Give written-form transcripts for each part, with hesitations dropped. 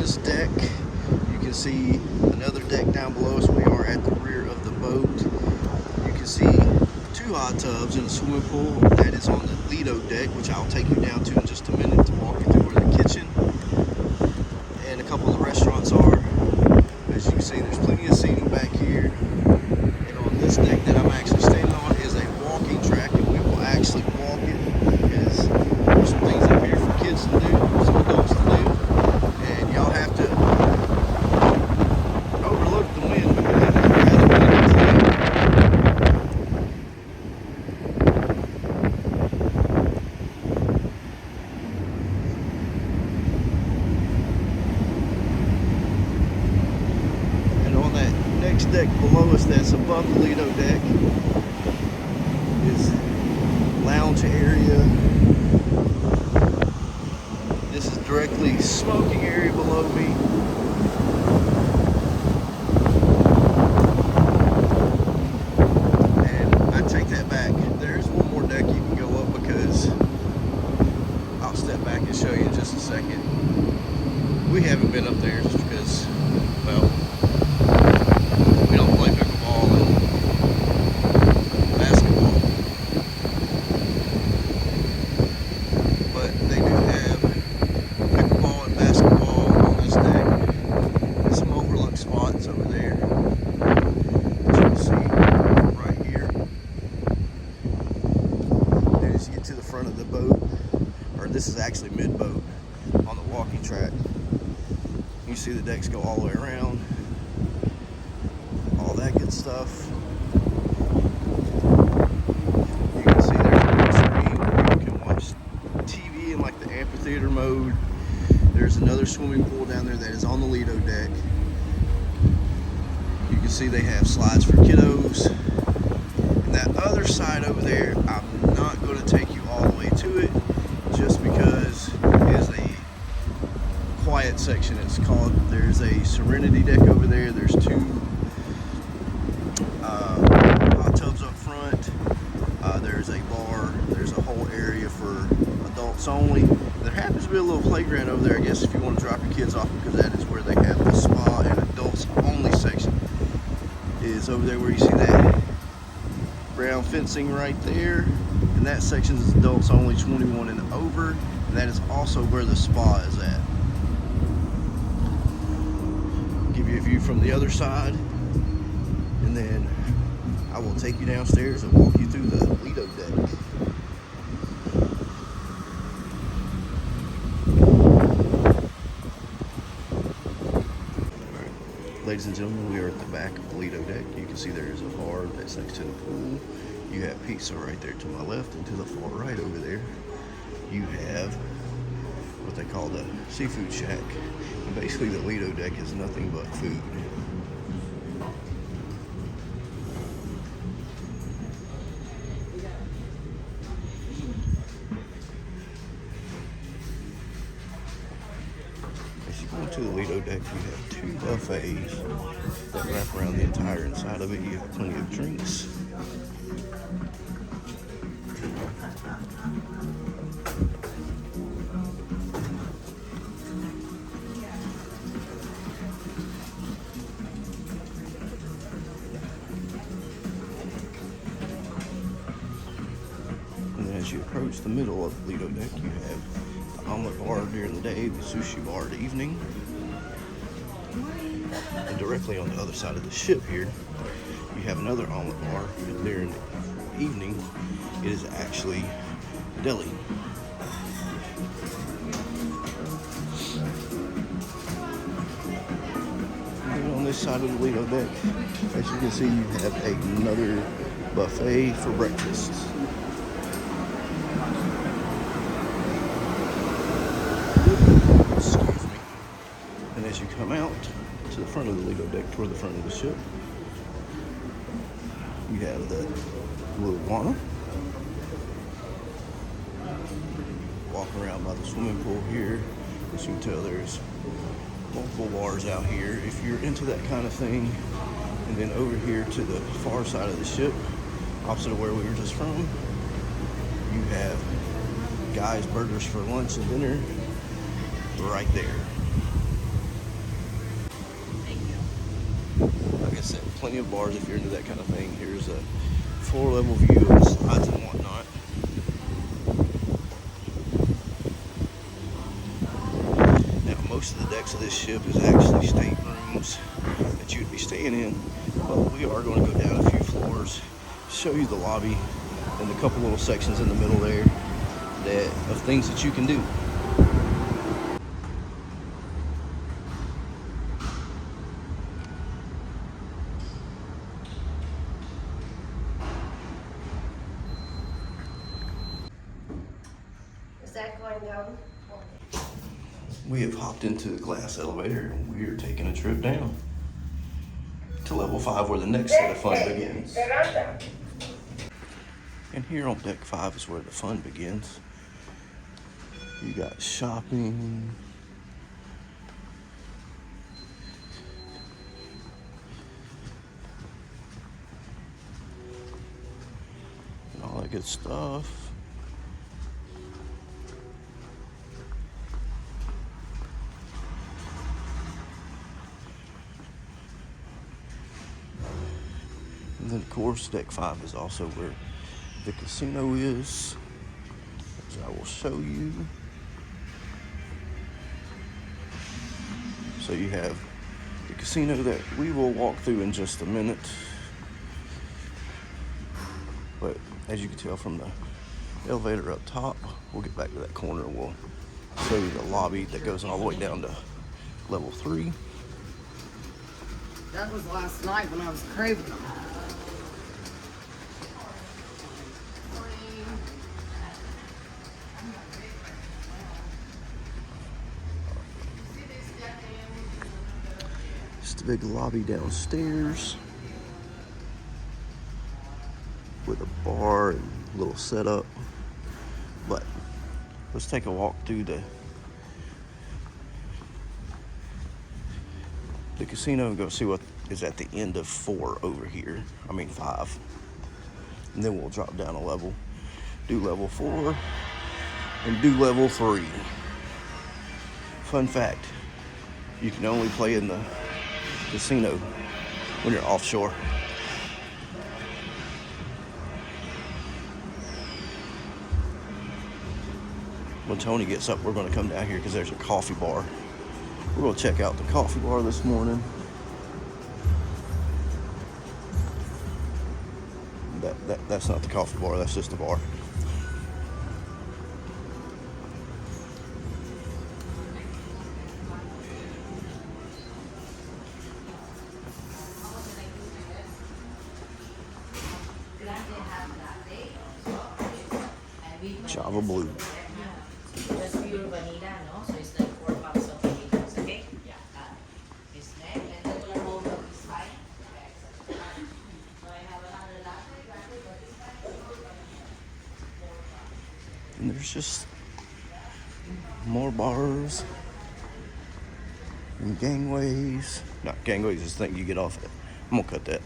this deck. You can see another deck down below us. We are at the rear of the boat. You can see 2 hot tubs and a swimming pool that is on the Lido deck, which I'll take you down to in just a minute to walk you through where the kitchen and a couple of the restaurants are. As you can see, there's plenty of seating back here. And on this deck that I'm actually standing on is a walking track, and we will actually walk it because there's some things up here for kids to do, some adults to do, and y'all have to overlook the wind because it is rather windy today. And on that next deck below us that's above the Lido deck is lounge area. This is directly smoking area below me. And I take that back. There's one more deck you can go up because I'll step back and show you in just a second. We haven't been up there just because, well, we don't play pickleball and basketball. But they do have pickleball and basketball on this deck. There's some overlook spots over there that you can see right here. And as you get to the front of the boat, or this is actually mid-boat on the walking track, you see the decks go all the way around. All that good stuff. You can see there's a big screen where you can watch TV in like the amphitheater mode. There's another swimming pool down there that is on the Lido deck. You can see they have slides for kiddos. And that other side over there, I'm not going to take you all the way to it just because it is a quiet section. It's called, there's a Serenity deck over there. There's 2 hot tubs up front. There's a bar. There's a whole area for adults only. There happens to be a little playground over there, I guess, if you want to drop your kids off, because that is where they have the spa and adults only section. Is over there where you see that brown fencing right there, and that section is adults only 21 and over, and that is also where the spa is at. Give you a view from the other side, and then I will take you downstairs and walk you through the Lido deck. Alright, ladies and gentlemen, we are at the back of the Lido deck. You can see there is a bar that's next to the pool. You have pizza right there to my left, and to the far right over there, you have what they call the seafood shack. And basically the Lido deck is nothing but food. As you go into the Lido deck, you have 2 buffets that wrap around the entire inside of it. You have plenty of drinks. And then as you approach the middle of the Lido deck, you have the omelet bar during the day, the sushi bar at evening. And directly on the other side of the ship here, you have another omelet bar. And during the evening, it is actually deli. And on this side of the Lido deck, as you can see, you have another buffet for breakfast. Excuse me. And as you come out to the front of the Lido deck, toward the front of the ship, you have the little iguana. Walk around by the swimming pool here. As you can tell, there's multiple bars out here if you're into that kind of thing. And then over here to the far side of the ship, opposite of where we were just from, you have Guy's Burgers for lunch and dinner right there. said, plenty of bars if you're into that kind of thing. Here's a floor-level view of the sides and whatnot. Now, most of the decks of this ship is actually staterooms that you'd be staying in, but we are going to go down a few floors, show you the lobby, and a couple little sections in the middle there of things that you can do. Is that going down? We have hopped into the glass elevator and we are taking a trip down to level 5 where the next set of fun begins. And here on deck 5 is where the fun begins. You got shopping, and all that good stuff. And then of course deck 5 is also where the casino is, as I will show you. So you have the casino that we will walk through in just a minute. But as you can tell from the elevator up top, we'll get back to that corner and we'll show you the lobby that goes all the way down to level 3. That was last night when I was craving them. Just a big lobby downstairs with a bar and a little setup. But let's take a walk through the casino and go see what is at the end of 4 over here. I mean 5. And then we'll drop down a level, do level 4, and do level 3. Fun fact, you can only play in the casino when you're offshore. When Tony gets up, we're going to come down here because there's a coffee bar. We're going to check out the coffee bar this morning. That's not the coffee bar, that's just the bar. Java Blue. Just pure vanilla, no? So it's like 4 cups of potatoes, okay? Yeah. This neck, and then we'll hold up this side. So I have another latte. And there's just more bars and gangways. Not gangways is the thing you get off at. I'm gonna cut that.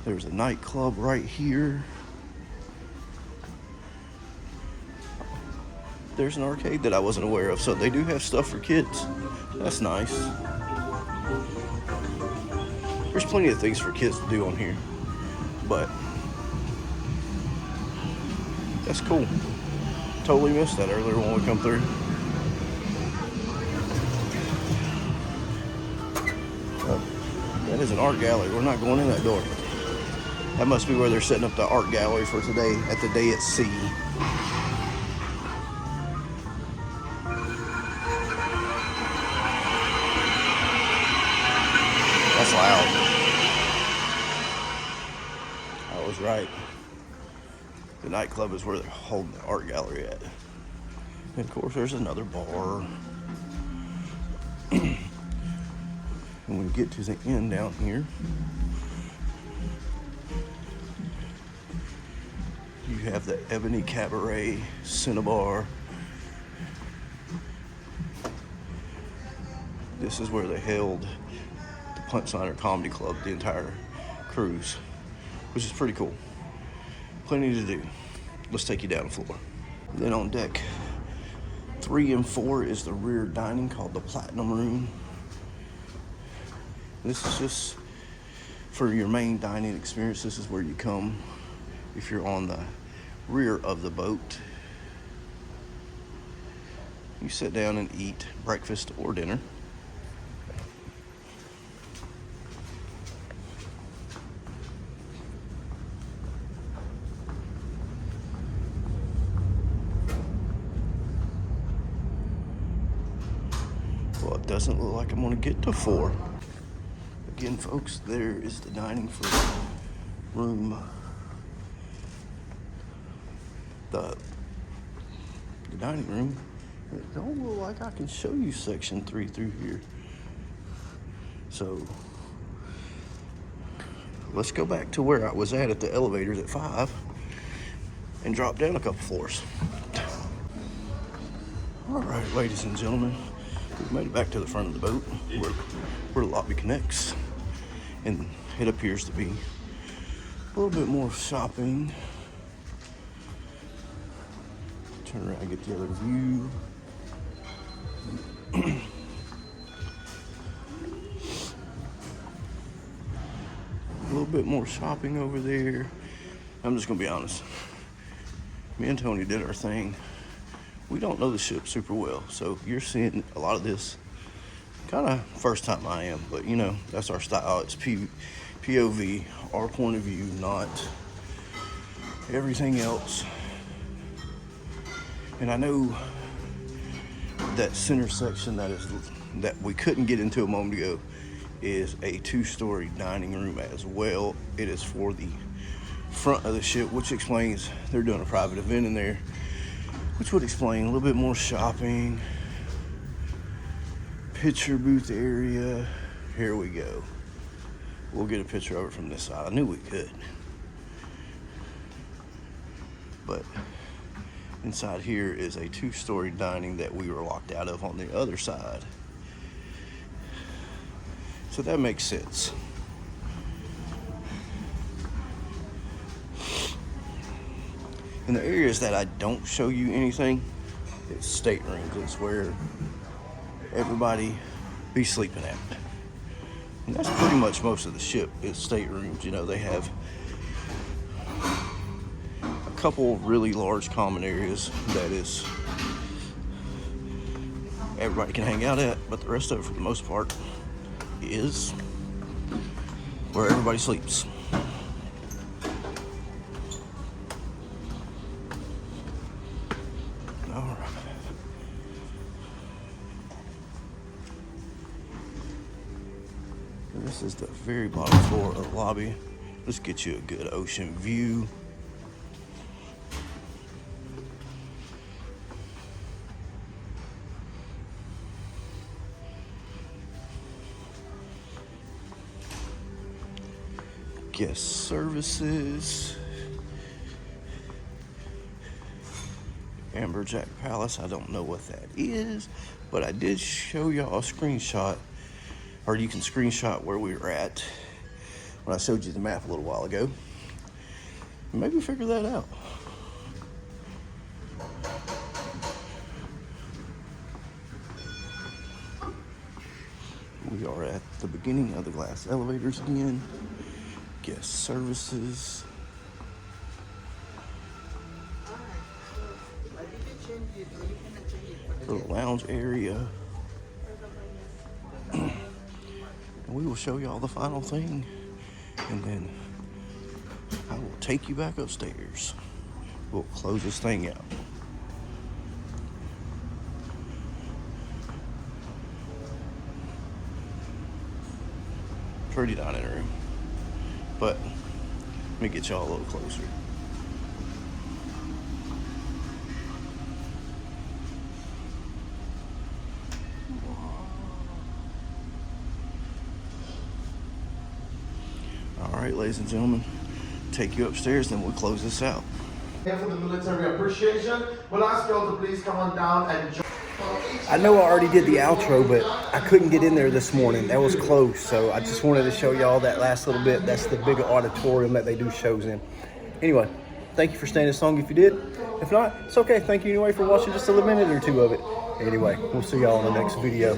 There's a nightclub right here. There's an arcade that I wasn't aware of, so they do have stuff for kids. That's nice. There's plenty of things for kids to do on here, but that's cool. Totally missed that earlier when we come through. That is an art gallery. We're not going in that door. That must be where they're setting up the art gallery for today at the day at sea. That's loud. I was right. The nightclub is where they're holding the art gallery at. And of course there's another bar. And when we get to the end down here, you have the Ebony Cabaret Cinnabar. This is where they held the Punchliner Comedy Club, the entire cruise, which is pretty cool. Plenty to do. Let's take you down the floor. Then on deck 3 and 4 is the rear dining called the Platinum Room. This is just for your main dining experience. This is where you come if you're on the rear of the boat. You sit down and eat breakfast or dinner. Well, it doesn't look like I'm gonna get to 4. Again, folks, there is the dining for room. The dining room. It don't look like I can show you section 3 through here. So let's go back to where I was at the elevators at 5 and drop down a couple floors. All right, ladies and gentlemen, we've made it back to the front of the boat where the lobby connects, and it appears to be a little bit more shopping. Turn around and get the other view. A little bit more shopping over there. I'm just gonna be honest. Me and Tony did our thing. We don't know the ship super well, so you're seeing a lot of this kind of first time I am, but you know, that's our style. It's POV, our point of view, not everything else. And I know that center section that we couldn't get into a moment ago is a 2-story dining room as well. It is for the front of the ship, which explains they're doing a private event in there, which would explain a little bit more shopping. Picture booth area. Here we go. We'll get a picture of it from this side. I knew we could. But inside here is a 2-story dining that we were locked out of on the other side. So that makes sense. In the areas that I don't show you anything, it's staterooms. It's where everybody be sleeping at. And that's pretty much most of the ship is staterooms. You know, they have a couple really large common areas that is everybody can hang out at, but the rest of it, for the most part, is where everybody sleeps. All right. This is the very bottom floor of the lobby. Let's get you a good ocean view. Guest services. Amberjack Palace. I don't know what that is, but I did show y'all a screenshot, or you can screenshot where we were at when I showed you the map a little while ago. Maybe figure that out. We are at the beginning of the glass elevators again. Guest services. For the lounge area. And we will show y'all the final thing, and then I will take you back upstairs. We'll close this thing out. Pretty dining room, but let me get y'all a little closer. All right, ladies and gentlemen, take you upstairs, then we'll close this out. Here for the military appreciation. We'll ask you all to please come on down and join. I know I already did the outro, but I couldn't get in there this morning. That was close, so I just wanted to show y'all that last little bit. That's the big auditorium that they do shows in. Anyway, Thank you for staying this long if you did. If not, it's okay. Thank you anyway for watching just a minute or two of it. Anyway, we'll see y'all in the next video.